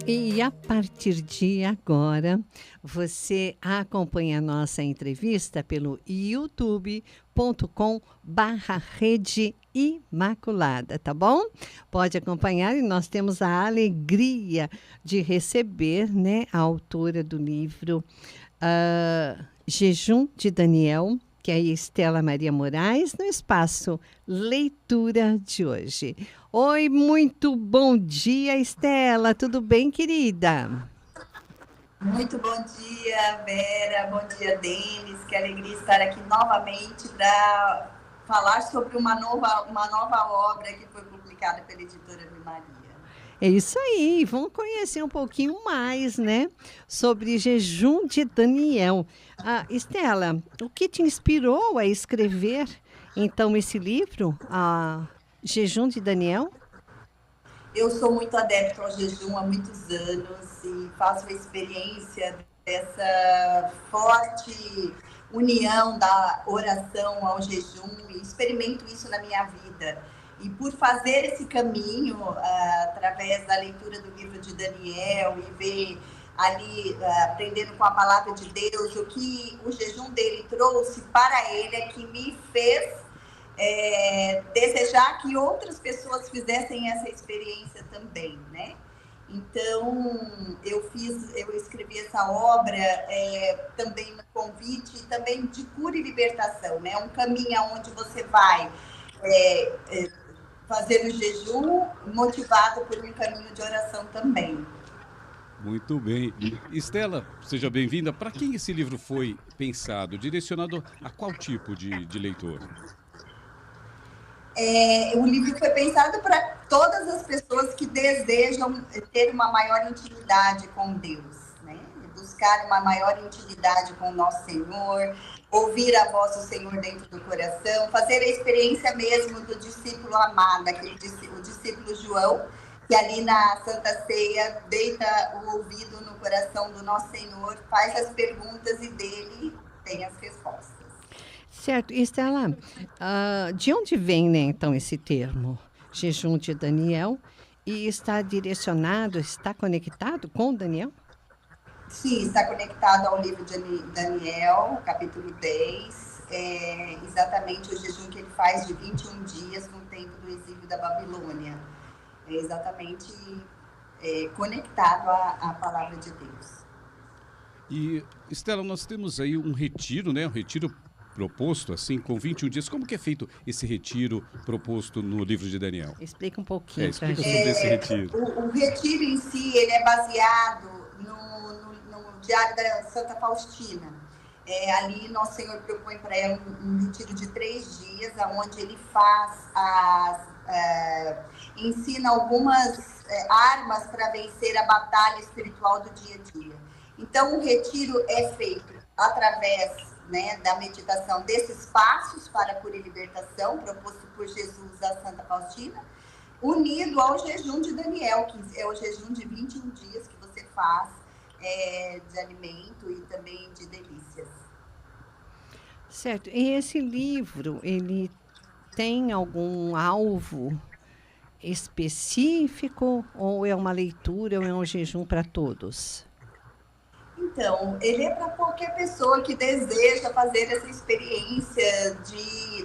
E a partir de agora, você acompanha a nossa entrevista pelo youtube.com/Rede Imaculada, tá bom? Pode acompanhar e nós temos a alegria de receber, né, a autora do livro Jejum de Daniel, que é a Estela Maria Moraes, no espaço Leitura de hoje. Oi, muito bom dia, Estela. Tudo bem, querida? Muito bom dia, Vera. Bom dia, Denis. Que alegria estar aqui novamente para falar sobre uma nova obra que foi publicada pela editora Ave Maria. É isso aí, vamos conhecer um pouquinho mais, né, sobre Jejum de Daniel. Estela, o que te inspirou a escrever, então, esse livro, Jejum de Daniel? Eu sou muito adepto ao jejum há muitos anos e faço a experiência dessa forte união da oração ao jejum e experimento isso na minha vida. E por fazer esse caminho, através da leitura do livro de Daniel e ver ali, aprendendo com a palavra de Deus, o que o jejum dele trouxe para ele é que me fez desejar que outras pessoas fizessem essa experiência também, né? Então, eu escrevi essa obra também no convite, também de cura e libertação, né? Um caminho onde você vai fazer o jejum motivado por um caminho de oração também. Muito bem. Estela, seja bem-vinda. Para quem esse livro foi pensado, direcionado a qual tipo de leitor? O livro foi pensado para todas as pessoas que desejam ter uma maior intimidade com Deus, né? Buscar uma maior intimidade com o nosso Senhor, ouvir a voz do Senhor dentro do coração, fazer a experiência mesmo do discípulo amado, o discípulo João, que ali na Santa Ceia deita o ouvido no coração do nosso Senhor, faz as perguntas e dele tem as respostas. Certo. Estela, de onde vem, né, então, esse termo, Jejum de Daniel, e está direcionado, está conectado com Daniel? Sim, está conectado ao livro de Daniel, capítulo 10, exatamente o jejum que ele faz de 21 dias no tempo do exílio da Babilônia. É exatamente conectado à palavra de Deus. E, Estela, nós temos aí um retiro, né? Um retiro proposto, assim, com 21 dias. Como que é feito esse retiro proposto no livro de Daniel? Explica um pouquinho. Explica sobre esse retiro. O retiro em si, ele é baseado no Diário da Santa Faustina. Ali, Nosso Senhor propõe para ela um retiro de 3 dias, onde ele ensina algumas armas para vencer a batalha espiritual do dia a dia. Então, o retiro é feito através, né, da meditação desses passos para a cura e libertação, proposto por Jesus a Santa Faustina, unido ao jejum de Daniel, que é o jejum de 21 dias que você faz de alimento e também de delícias. Certo. E esse livro, ele tem algum alvo específico ou é uma leitura ou é um jejum para todos? Então, ele é para qualquer pessoa que deseja fazer essa experiência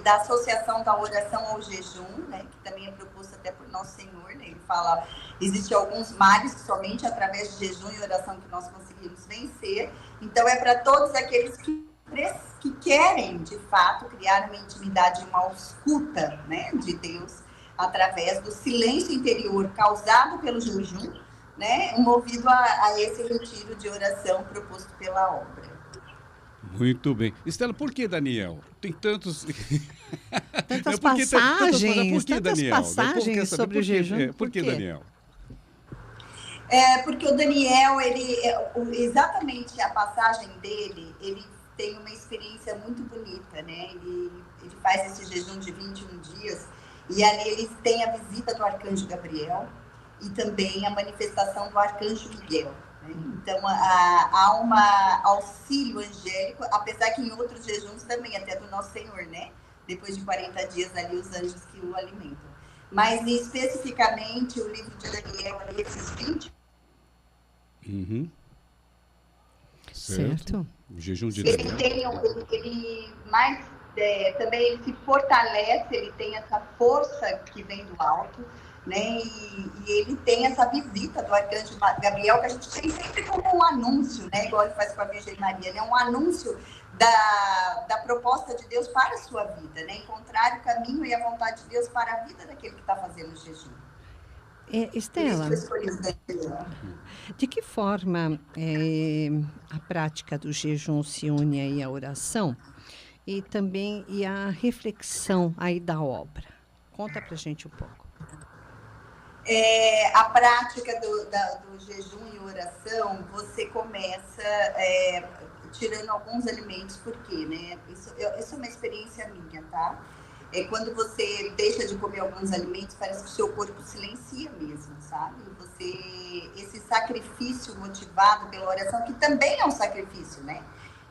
da associação da oração ao jejum, né, que também é proposto até por Nosso Senhor, né? Ele fala, existem alguns males que somente através de jejum e oração que nós conseguimos vencer. Então, é para todos aqueles que querem, de fato, criar uma intimidade, uma escuta, né, de Deus, através do silêncio interior causado pelo jejum, né, movido a esse retiro de oração proposto pela obra. Muito bem. Estela, por que Daniel? Tem tantos... Tantas passagens, tantas passagens sobre o jejum. Por que Daniel? Porque o Daniel, exatamente a passagem dele, ele tem uma experiência muito bonita, né? Ele faz esse jejum de 21 dias e ali ele tem a visita do arcanjo Gabriel e também a manifestação do arcanjo Miguel. Né? Então, há um auxílio angélico, apesar que em outros jejuns também, até do Nosso Senhor, né? Depois de 40 dias ali, os anjos que o alimentam. Mas, especificamente, o livro de Daniel, ali, esses 20 Uhum. Certo. O jejum de Ele Daniel. tem, ele mais, também ele se fortalece, ele tem essa força que vem do alto, né? E ele tem essa visita do arcanjo Gabriel, que a gente tem sempre como um anúncio, né? Igual ele faz com a Virgem Maria, né? Um anúncio da proposta de Deus para a sua vida, né? Encontrar o caminho e a vontade de Deus para a vida daquele que está fazendo o jejum. Estela, Por isso que eu escolhi Daniel. de que forma a prática do jejum se une aí à oração e também à reflexão aí da obra? Conta pra gente um pouco. A prática do jejum e oração, você começa tirando alguns alimentos, por quê, né? Isso é uma experiência minha, tá? Quando você deixa de comer alguns alimentos, parece que o seu corpo silencia mesmo, sabe? Esse sacrifício motivado pela oração, que também é um sacrifício, né?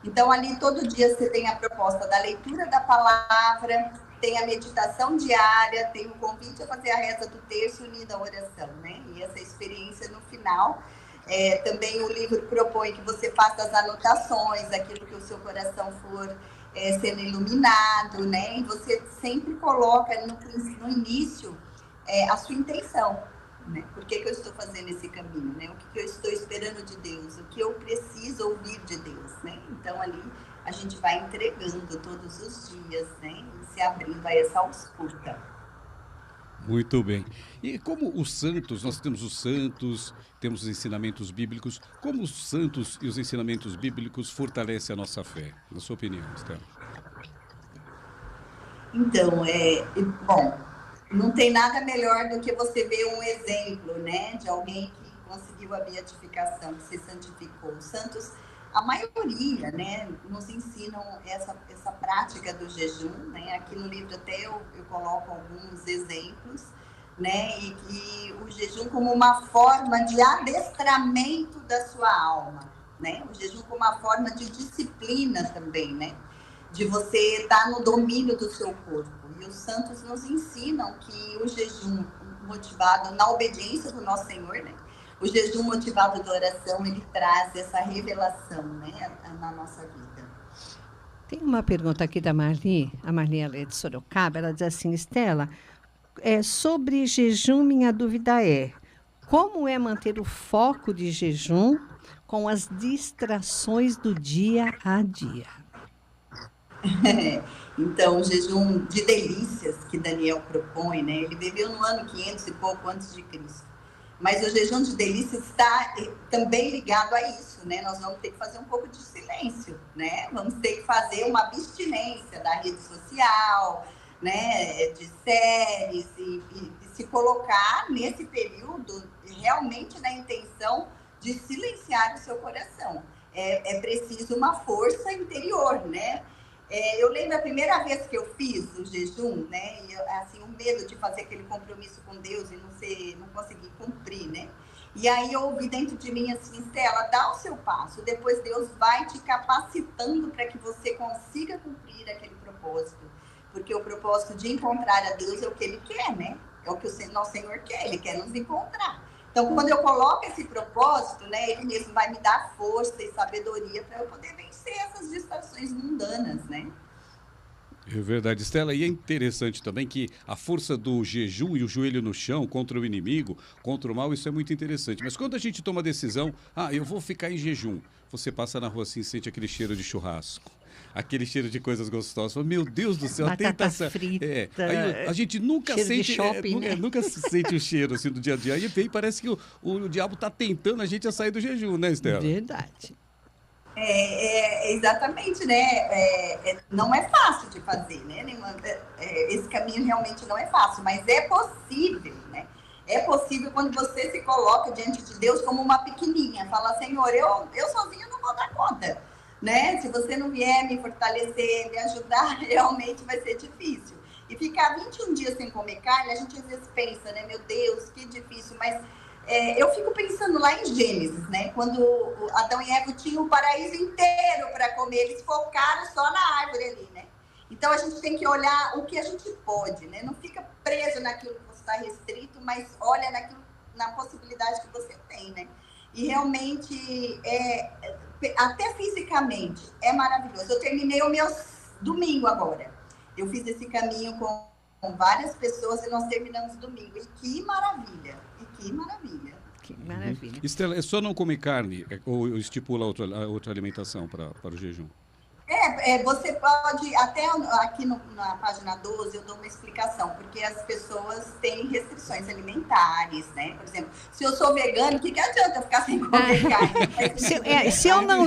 Então, ali, todo dia, você tem a proposta da leitura da palavra, tem a meditação diária, tem o convite a fazer a reza do terço unida à oração, né? E essa experiência no final. Também o livro propõe que você faça as anotações, aquilo que o seu coração for sendo iluminado, né? E você sempre coloca no início a sua intenção, né? Por que eu estou fazendo esse caminho, né? O que eu estou esperando de Deus, o que eu preciso ouvir de Deus, né? Então ali a gente vai entregando todos os dias, né? E se abrindo a essa ausculta. Muito bem. E como os santos, nós temos os santos, temos os ensinamentos bíblicos, como os santos e os ensinamentos bíblicos fortalecem a nossa fé, na sua opinião, Estela? Então, bom, não tem nada melhor do que você ver um exemplo, né, de alguém que conseguiu a beatificação, que se santificou. Os santos, a maioria, né, nos ensinam essa prática do jejum, né? Aqui no livro até eu coloco alguns exemplos, né? E o jejum como uma forma de adestramento da sua alma, né? O jejum como uma forma de disciplina também, né? De você estar no domínio do seu corpo. E os santos nos ensinam que o jejum motivado na obediência do nosso Senhor, né? O jejum motivado da oração, ele traz essa revelação, né, na nossa vida. Tem uma pergunta aqui da Marli, a Marli ela é de Sorocaba, ela diz assim, Estela, sobre jejum, minha dúvida é, como é manter o foco de jejum com as distrações do dia a dia? Então, o jejum de delícias que Daniel propõe, né, ele viveu no ano 500 e pouco antes de Cristo. Mas o jejum de delícias está também ligado a isso, né? Nós vamos ter que fazer um pouco de silêncio, né? Vamos ter que fazer uma abstinência da rede social, né? De séries e se colocar nesse período realmente na intenção de silenciar o seu coração. É preciso uma força interior, né? Eu lembro a primeira vez que eu fiz o jejum, né? E assim, o medo de fazer aquele compromisso com Deus e não conseguir cumprir, né? E aí eu ouvi dentro de mim assim, Estela, dá o seu passo, depois Deus vai te capacitando para que você consiga cumprir aquele propósito. Porque o propósito de encontrar a Deus é o que Ele quer, né? É o que o nosso Senhor quer, Ele quer nos encontrar. Então, quando eu coloco esse propósito, né, Ele mesmo vai me dar força e sabedoria para eu poder vencer essas distrações mundanas, né? É verdade, Estela. E é interessante também que a força do jejum e o joelho no chão contra o inimigo, contra o mal, isso é muito interessante. Mas quando a gente toma a decisão, eu vou ficar em jejum, você passa na rua assim e sente aquele cheiro de churrasco. Aquele cheiro de coisas gostosas. Fala, meu Deus do céu, batata frita. Aí a gente nunca sente, shopping, né? nunca sente o cheiro assim do dia a dia. Aí vem, parece que o diabo está tentando a gente a sair do jejum, né, Estela? Verdade. Exatamente, né? Não é fácil de fazer, né? Esse caminho realmente não é fácil, mas é possível, né? É possível quando você se coloca diante de Deus como uma pequenininha. Fala, Senhor, eu sozinha não vou dar conta. Né? Se você não vier me fortalecer, me ajudar, realmente vai ser difícil. E ficar 21 dias sem comer carne, a gente às vezes pensa, né? Meu Deus, que difícil. Mas eu fico pensando lá em Gênesis, né? Quando Adão e Eva tinham o paraíso inteiro para comer, eles focaram só na árvore ali, né? Então a gente tem que olhar o que a gente pode, né? Não fica preso naquilo que você está restrito, mas olha na possibilidade que você tem, né? e realmente, até fisicamente, é maravilhoso. Eu terminei o meu domingo agora. Eu fiz esse caminho com várias pessoas e nós terminamos domingo. E que maravilha! E que maravilha! Que maravilha. Estela, é só não comer carne ou estipula outra alimentação para o jejum? Você pode, até aqui na página 12, eu dou uma explicação, porque as pessoas têm restrições alimentares, né? Por exemplo, se eu sou vegano, o que adianta eu ficar sem comer carne? Se eu não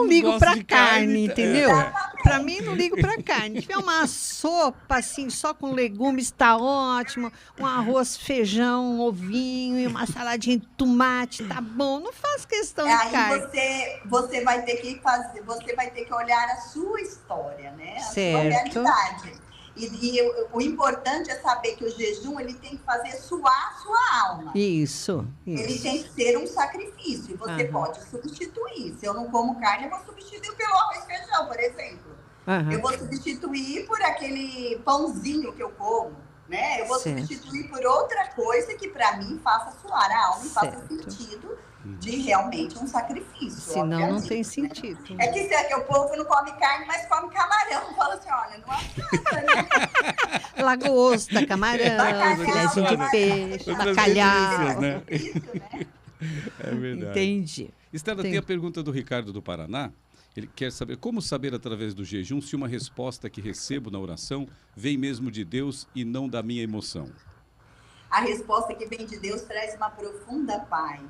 ligo para carne, entendeu? Para mim, não ligo para carne. Se tiver uma sopa, assim, só com legumes, está ótimo. Um arroz, feijão, um ovinho e uma saladinha de tomate, tá bom. Não faço questão de carne. Você vai ter que fazer, você vai ter que olhar a sua história, né? A certo. Sua realidade. E o importante é saber que o jejum ele tem que fazer suar a sua alma. Isso. Ele tem que ser um sacrifício. E você pode substituir. Se eu não como carne, eu vou substituir pelo arroz e feijão, por exemplo. Eu vou substituir por aquele pãozinho que eu como, né? Eu vou substituir por outra coisa que para mim faça suar a alma e faça sentido de realmente um sacrifício. Senão não tem sentido. Né? É que o povo não come carne, mas come camarão. Fala assim, olha, não adianta, né? Lagosta, camarão, filézinho de peixe, bacalhau. Né? Né? É verdade. Entendi. Estela, tem a pergunta do Ricardo do Paraná. Ele quer saber como saber através do jejum se uma resposta que recebo na oração vem mesmo de Deus e não da minha emoção. A resposta que vem de Deus traz uma profunda paz,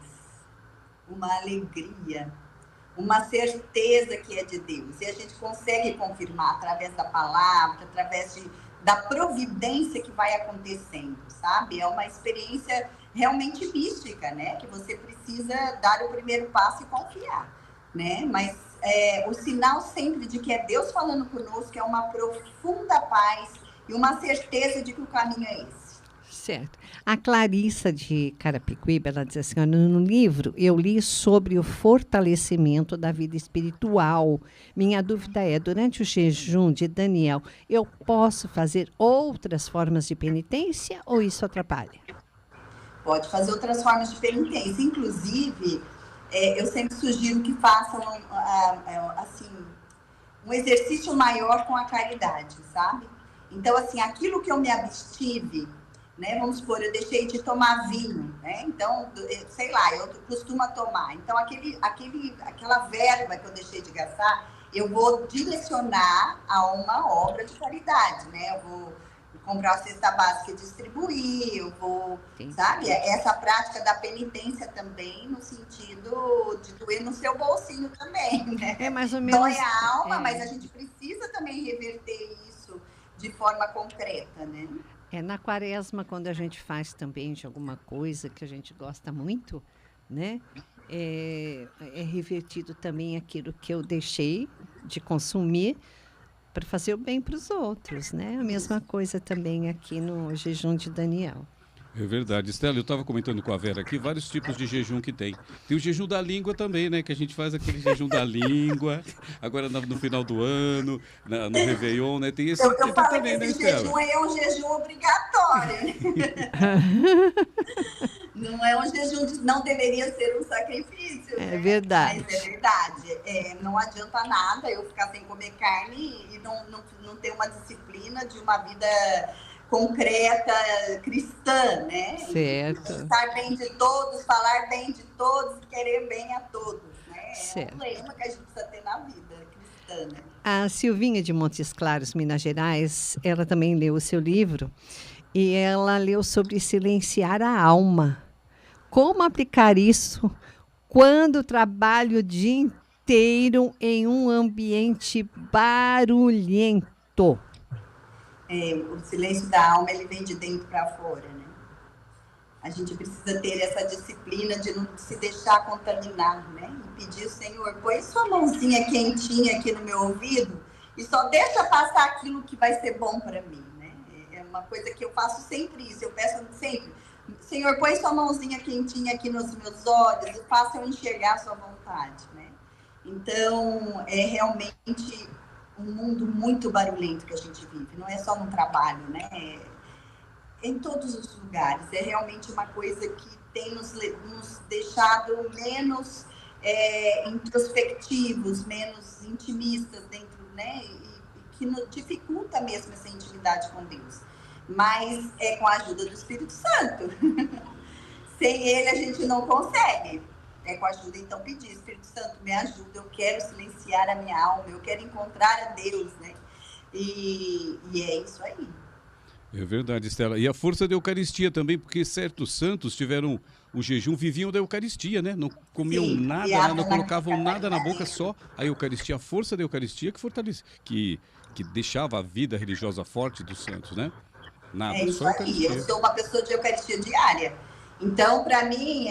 uma alegria, uma certeza que é de Deus. E a gente consegue confirmar através da palavra, através da providência que vai acontecendo, sabe? É uma experiência realmente mística, né? Que você precisa dar o primeiro passo e confiar, né? Mas o sinal sempre de que é Deus falando conosco é uma profunda paz e uma certeza de que o caminho é esse. Certo. A Clarissa de Carapicuíba, ela diz assim, no livro eu li sobre o fortalecimento da vida espiritual. Minha dúvida é, durante o jejum de Daniel, eu posso fazer outras formas de penitência ou isso atrapalha? Pode fazer outras formas de penitência. Inclusive, eu sempre sugiro que façam assim, um exercício maior com a caridade, sabe? Então, assim, aquilo que eu me abstive, né? Vamos supor, eu deixei de tomar vinho, né? Então, sei lá, eu costumo tomar. Então, aquela verba que eu deixei de gastar, eu vou direcionar a uma obra de caridade, né? Eu vou comprar a cesta básica e distribuir, eu vou, sabe? Essa prática da penitência também, no sentido de doer no seu bolsinho também, né? É mais ou menos. Dói a alma, mas a gente precisa também reverter isso de forma concreta, né? Na quaresma, quando a gente faz também de alguma coisa que a gente gosta muito, né? É revertido também aquilo que eu deixei de consumir para fazer o bem para os outros, né? A mesma coisa também aqui no jejum de Daniel. É verdade. Estela, eu estava comentando com a Vera aqui vários tipos de jejum que tem. Tem o jejum da língua também, né? Que a gente faz aquele jejum da língua, agora no final do ano, no Réveillon, né? Tem esse eu falo também, que né, esse Estela? jejum é um jejum obrigatório. Não é um jejum, não deveria ser um sacrifício. É né? verdade. Mas é verdade. Não adianta nada eu ficar sem comer carne e não ter uma disciplina de uma vida concreta, cristã, né? Certo. Estar bem de todos, falar bem de todos e querer bem a todos, né? Certo. É um lema que a gente precisa ter na vida cristã, né? A Silvinha de Montes Claros, Minas Gerais, ela também leu o seu livro e ela leu sobre silenciar a alma. Como aplicar isso quando trabalho o dia inteiro em um ambiente barulhento? O silêncio da alma, ele vem de dentro para fora, né? A gente precisa ter essa disciplina de não se deixar contaminar, né? E pedir ao Senhor, põe sua mãozinha quentinha aqui no meu ouvido e só deixa passar aquilo que vai ser bom para mim, né? É uma coisa que eu faço sempre isso, eu peço sempre, Senhor, põe sua mãozinha quentinha aqui nos meus olhos e faça eu enxergar a sua vontade, né? Então, é realmente um mundo muito barulhento que a gente vive, não é só no trabalho, né? Em todos os lugares, é realmente uma coisa que tem nos deixado menos introspectivos, menos intimistas dentro, né? E que dificulta mesmo essa intimidade com Deus. Mas é com a ajuda do Espírito Santo. Sem ele a gente não consegue. É com a ajuda, então, pedir, Espírito Santo, me ajuda, eu quero silenciar a minha alma, eu quero encontrar a Deus, né? E é isso aí. É verdade, Estela. E a força da Eucaristia também, porque certos santos tiveram o jejum, viviam da Eucaristia, né? Não comiam nada, não colocavam nada na boca, só a Eucaristia, a força da Eucaristia que fortalece, que deixava a vida religiosa forte dos santos, né? Nada, é isso só a aí, eu sou uma pessoa de Eucaristia diária. Então, para mim,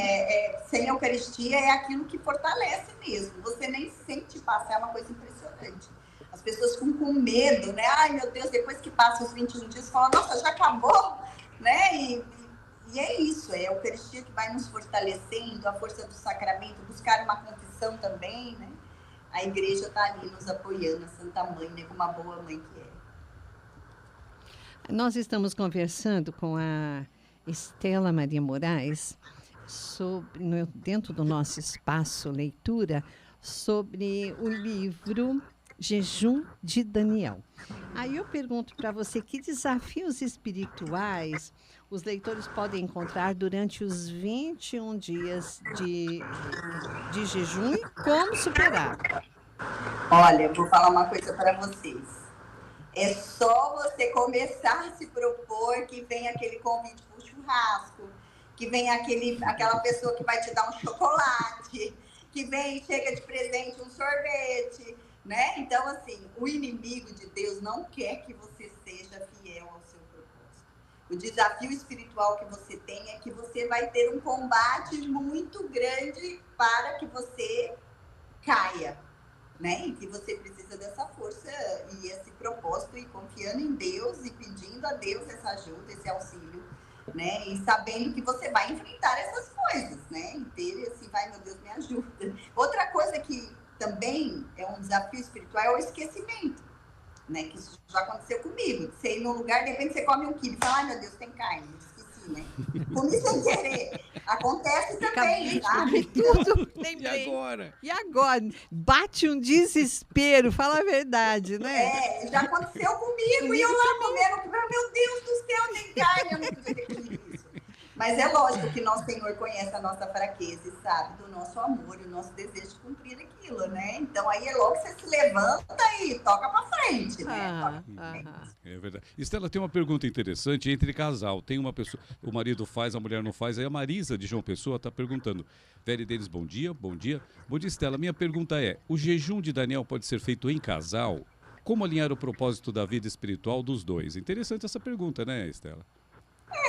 sem Eucaristia é aquilo que fortalece mesmo. Você nem sente passar, é uma coisa impressionante. As pessoas ficam com medo, né? Ai, meu Deus, depois que passa os 21 dias, falam, nossa, já acabou, né? E é isso, é a Eucaristia que vai nos fortalecendo, a força do sacramento, buscar uma confissão também, né? A igreja está ali nos apoiando, a Santa Mãe, né? Como uma boa mãe que é. Nós estamos conversando com a Estela Maria Moraes, dentro do nosso espaço leitura, sobre o livro Jejum de Daniel. Aí eu pergunto para você, que desafios espirituais os leitores podem encontrar durante os 21 dias de jejum e como superar? Olha, eu vou falar uma coisa para vocês. É só você começar a se propor que vem aquele convite para o churrasco, que vem aquela pessoa que vai te dar um chocolate, que vem e chega de presente um sorvete, né? Então, assim, o inimigo de Deus não quer que você seja fiel ao seu propósito. O desafio espiritual que você tem é que você vai ter um combate muito grande para que você caia, né? E que você precisa dessa força e esse propósito, e confiando em Deus e pedindo a Deus essa ajuda, esse auxílio, né? E sabendo que você vai enfrentar essas coisas, né? E ter assim, vai, meu Deus, me ajuda. Outra coisa que também é um desafio espiritual é o esquecimento, né? Que isso já aconteceu comigo. Você ir num lugar, de repente você come um quibe e fala, ai, meu Deus, tem carne. Né? Comi sem querer. Acontece também, sabe? Tudo. Lembrei. E agora? Bate um desespero, fala a verdade, né? Já aconteceu comigo. E eu lá comendo, meu Deus do céu, tem carne, eu não podia ter comido isso. Mas é lógico que nosso Senhor conhece a nossa fraqueza e sabe do nosso amor e o nosso desejo de cumprir aquilo, né? Então aí é logo que você se levanta e toca pra frente, né? É verdade. Estela, tem uma pergunta interessante entre casal. Tem uma pessoa, o marido faz, a mulher não faz. Aí a Marisa, de João Pessoa, está perguntando. Velho deles, bom dia, bom dia. Bom dia, Estela. Minha pergunta é, o jejum de Daniel pode ser feito em casal? Como alinhar o propósito da vida espiritual dos dois? Interessante essa pergunta, né, Estela?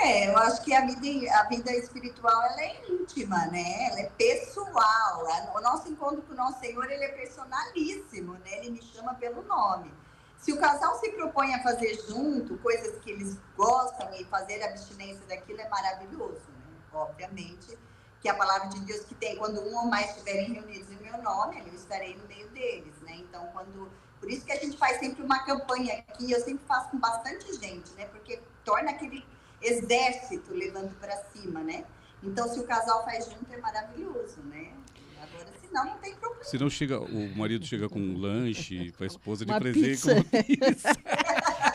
Eu acho que a vida espiritual ela é íntima, né? Ela é pessoal. O nosso encontro com o nosso Senhor, ele é personalíssimo, né? Ele me chama pelo nome. Se o casal se propõe a fazer junto coisas que eles gostam e fazer abstinência daquilo, é maravilhoso, né? Obviamente que a palavra de Deus que tem, quando um ou mais estiverem reunidos em meu nome, eu estarei no meio deles, né? Então, por isso que a gente faz sempre uma campanha aqui, eu sempre faço com bastante gente, né? Porque torna aquele exército levando para cima, né? Então, se o casal faz junto, é maravilhoso, né? Agora, senão, não tem problema. Se não chega, o marido chega com um lanche para a esposa de uma presente. Pizza.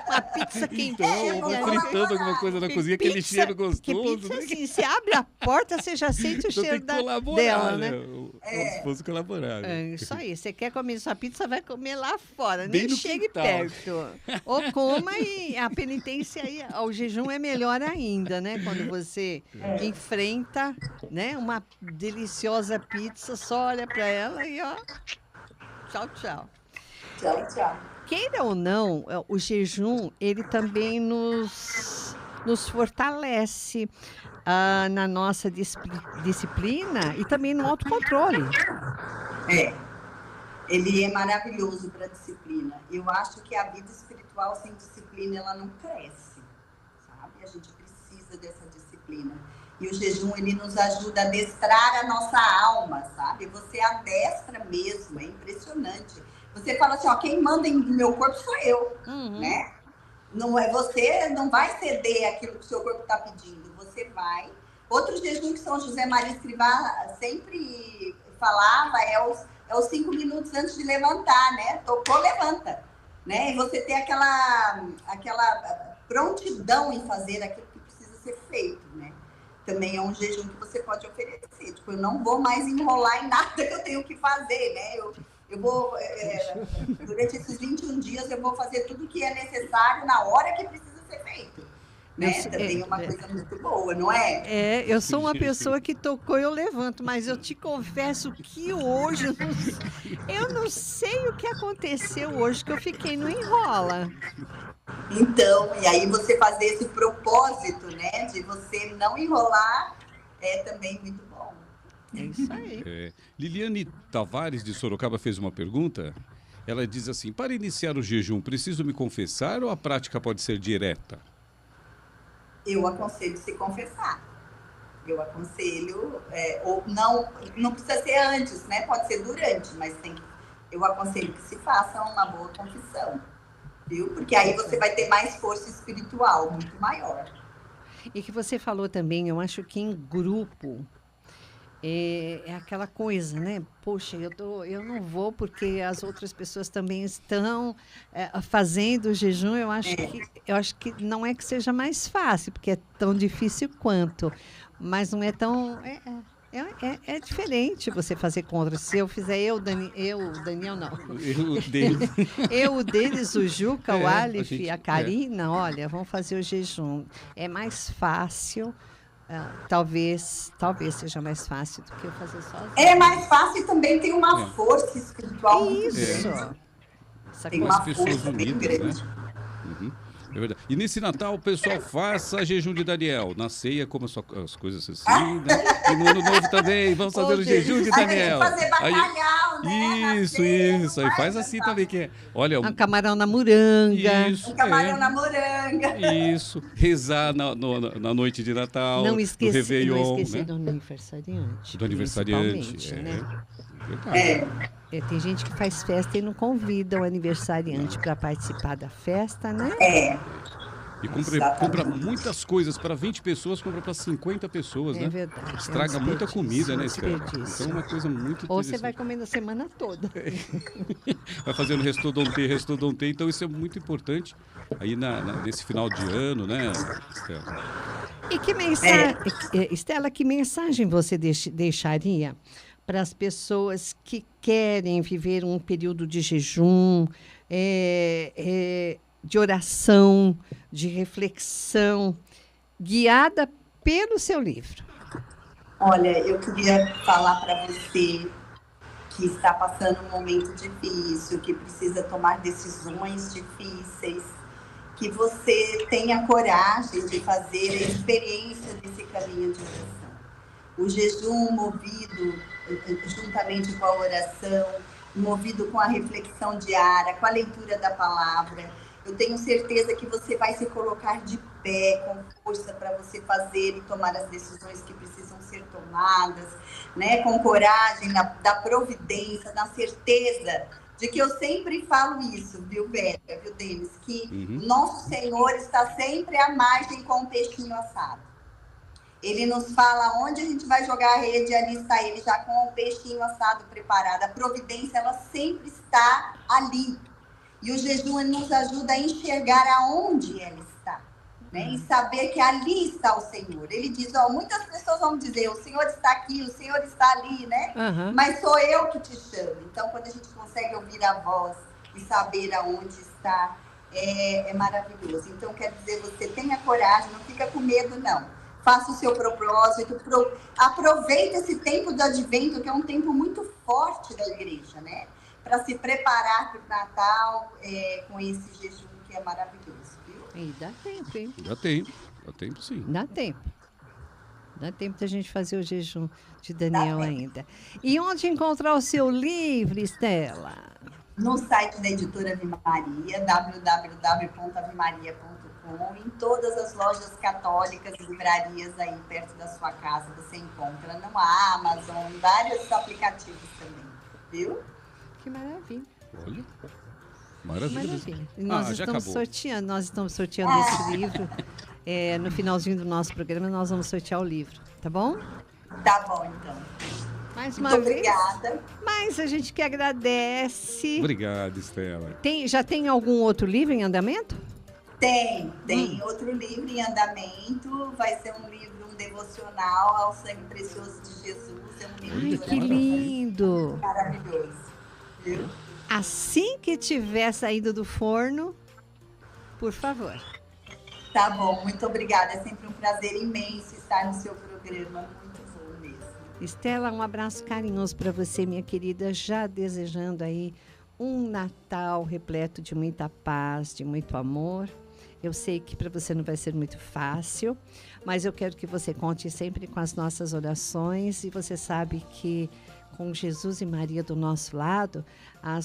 Uma pizza quentinha. Então, fritando alguma coisa na cozinha, aquele cheiro gostoso. Que pizza, né? Assim, se abre a porta, você já sente o cheiro dela, né? O esposo colaborar. Né? Isso aí. Você quer comer sua pizza, vai comer lá fora. Bem nem chegue quintal. Perto. Ou coma e a penitência aí, ao jejum é melhor ainda, né? Quando você enfrenta, né, uma deliciosa pizza, só olha para ela e ó, tchau, tchau. Tchau, tchau. Queira ou não, o jejum, ele também nos fortalece na nossa disciplina e também no autocontrole. Ele é maravilhoso para a disciplina. Eu acho que a vida espiritual sem disciplina, ela não cresce, sabe? A gente precisa dessa disciplina. E o jejum, ele nos ajuda a adestrar a nossa alma, sabe? Você adestra mesmo, é impressionante. Você fala assim, ó, quem manda no meu corpo sou eu, né? Não é você, não vai ceder aquilo que o seu corpo está pedindo. Você vai Outro jejum que São José Maria Escrivá sempre falava é os 5 minutos antes de levantar, né? Tocou, levanta. Né? E você ter aquela prontidão em fazer aquilo que precisa ser feito, né? Também é um jejum que você pode oferecer. Tipo, eu não vou mais enrolar em nada que eu tenho que fazer, né? Eu vou, durante esses 21 dias, eu vou fazer tudo que é necessário na hora que precisa ser feito. Né? Também é uma coisa muito boa, não é? Eu sou uma pessoa que tocou, eu levanto, mas eu te confesso que hoje eu não sei o que aconteceu hoje, que eu fiquei no enrola. Então, e aí você fazer esse propósito, né, de você não enrolar, é também muito bom. É isso aí. Liliane Tavares, de Sorocaba, fez uma pergunta. Ela diz assim: para iniciar o jejum, preciso me confessar ou a prática pode ser direta? Eu aconselho se confessar. Eu aconselho, ou não precisa ser antes, né? Pode ser durante, mas eu aconselho que se faça uma boa confissão, viu? Porque aí você vai ter mais força espiritual, muito maior. E que você falou também, eu acho que em grupo é aquela coisa, né? Poxa, eu não vou porque as outras pessoas também estão fazendo o jejum. Eu acho que não é que seja mais fácil, porque é tão difícil quanto, mas não é tão. É diferente você fazer contra. Se eu fizer o Daniel não. O Denis, o Juca, o Aleph, a Karina, olha, vamos fazer o jejum. É mais fácil. Talvez seja mais fácil do que eu fazer sozinha. É mais fácil e também tem uma força espiritual muito grande. Tem uma força bem grande. Né? Uhum. É verdade. E nesse Natal o pessoal faça jejum de Daniel. Na ceia, como as coisas assim. Né? E no Ano Novo também, vamos fazer o jejum de Daniel. Fazer bacalhau, né? Isso. Aí faz assim também, que é. Olha, um camarão na moranga. Um camarão na moranga. Isso. Rezar na noite de Natal. Não esquecer, no Réveillon, não esquecer né? do aniversariante. Do aniversariante. Né? Verdade. Tem gente que faz festa e não convida o aniversariante para participar da festa, né? E compra muitas coisas para 20 pessoas, compra para 50 pessoas, né? É verdade. Estraga muita comida, né, Estela? Então é uma coisa muito interessante. Ou você vai comendo a semana toda. Vai fazendo restauranté. Então isso é muito importante aí nesse final de ano, né, Estela? E que mensagem, Estela, que mensagem você deixaria para as pessoas que querem viver um período de jejum, de oração, de reflexão, guiada pelo seu livro? Olha, eu queria falar para você que está passando um momento difícil, que precisa tomar decisões difíceis, que você tenha coragem de fazer a experiência desse caminho de oração. O jejum movido juntamente com a oração, movido com a reflexão diária, com a leitura da palavra, eu tenho certeza que você vai se colocar de pé, com força para você fazer e tomar as decisões que precisam ser tomadas, né? Com coragem, da providência, na certeza de que eu sempre falo isso, viu, Vera, viu, Denis? Que nosso Senhor está sempre à margem com o peixinho assado. Ele nos fala onde a gente vai jogar a rede, ali está ele já com o peixinho assado preparado. A providência, ela sempre está ali. E o jejum nos ajuda a enxergar aonde ela está, né? E saber que ali está o Senhor. Ele diz, muitas pessoas vão dizer, o Senhor está aqui, o Senhor está ali, né? Mas sou eu que te chamo. Então, quando a gente consegue ouvir a voz e saber aonde está, é maravilhoso. Então, quero dizer, você tenha coragem, não fica com medo, não. Faça o seu propósito, aproveita esse tempo do advento, que é um tempo muito forte da igreja, né? Para se preparar para o Natal com esse jejum que é maravilhoso, viu? E dá tempo, hein? Dá tempo sim. Dá tempo da gente fazer o jejum de Daniel ainda. E onde encontrar o seu livro, Estela? No site da editora Ave Maria, www.avemaria.com, em todas as lojas católicas e livrarias aí perto da sua casa, você encontra no Amazon, vários aplicativos também, viu? Que maravilha. Olha, maravilha. E nós estamos sorteando esse livro. no finalzinho do nosso programa, nós vamos sortear o livro, tá bom? Tá bom, então. Mais uma Muito vez. obrigada. Mas a gente que agradece. Obrigado, Estela. Já tem algum outro livro em andamento? Tem outro livro em andamento. Vai ser um livro, um devocional ao sangue precioso de Jesus. É um livro de Que oração lindo! maravilhoso. Viu? Assim que tiver saído do forno, por favor. Tá bom, muito obrigada. É sempre um prazer imenso estar no seu programa. Muito bom mesmo. Estela, um abraço carinhoso para você, minha querida, já desejando aí um Natal repleto de muita paz, de muito amor. Eu sei que para você não vai ser muito fácil, mas eu quero que você conte sempre com as nossas orações e você sabe que com Jesus e Maria do nosso lado, a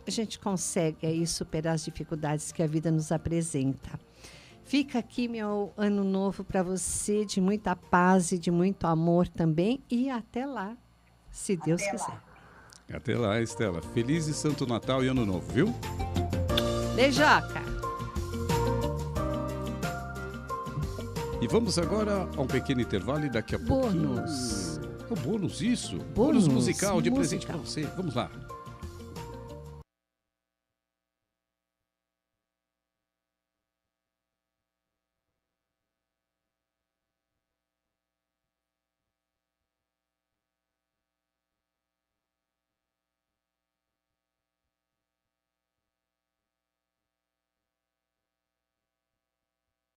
gente consegue aí superar as dificuldades que a vida nos apresenta. Fica aqui meu ano novo para você, de muita paz e de muito amor também. E até lá, se Deus quiser. Até lá, Estela. Feliz e Santo Natal e Ano Novo, viu? Beijoca! E vamos agora a um pequeno intervalo e daqui a pouquinho... Bônus. O bônus, isso. Bônus Bônus musical de musical. presente para você. Vamos lá.